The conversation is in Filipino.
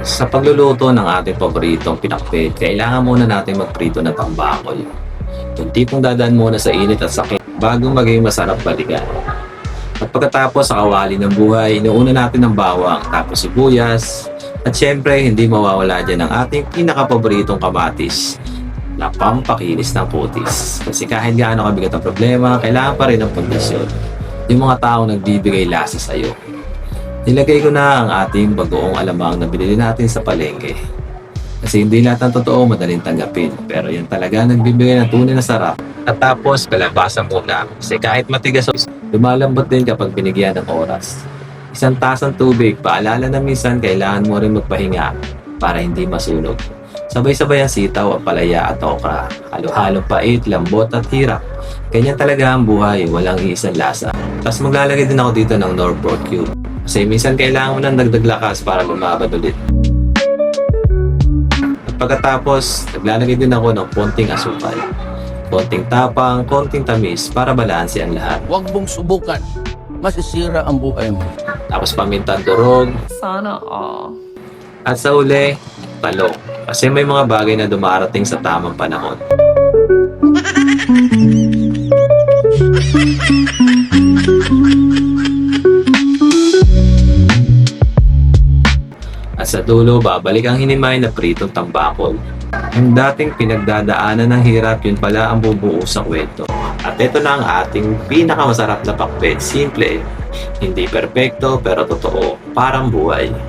Sa pagluluto ng ating paboritong pinakbet, kailangan muna natin magprito ng tambakol. Yung tipong dadaan muna sa init at sakit bago maging masarap balikan. At pagkatapos sa kawali ng buhay, inuuna natin ng bawang, tapos sibuyas, at syempre hindi mawawala dyan ang ating pinakapaboritong kamatis na pampakinis ng kutis. Kasi kahit gaano kabigat ang problema, kailangan pa rin ng pundasyon. Yung mga taong nagbibigay lasa sa'yo. Nilagay ko na ang ating bagoong alamang na binili natin sa palengke. Kasi hindi lahat ng totoo madaling tanggapin. Pero yan talaga nagbibigay ng tunay na sarap. At tapos, kalabasan muna. Kasi kahit matigas, lumalambot din kapag binigyan ng oras. Isang tasang tubig, paalala na minsan kailangan mo rin magpahinga para hindi masunog. Sabay-sabay ang sitaw, palaya at okra. Halo-halong pait, lambot at hirap. Ganyan talaga ang buhay, walang iisang lasa. Tapos maglalagay din ako dito ng Knorr Pork Cube. Kasi minsan kailangan mo ng dagdag lakas para lumabad ulit. At pagkatapos, naglalagay din ako ng konting asukal. Konting tapang, konting tamis para balanse ang lahat. Huwag mong subukan. Masisira ang buhay mo. Tapos pamintang durog. Sana all. At sa uli, talong. Kasi may mga bagay na dumarating sa tamang panahon. At sa dulo, babalik ang hinimay na pritong tambakol. Yung dating pinagdadaanan ng hirap, yun pala ang bubuo sa kwento. At ito na ang ating pinakamasarap na pakbet. Simple, hindi perpekto pero totoo, parang buhay.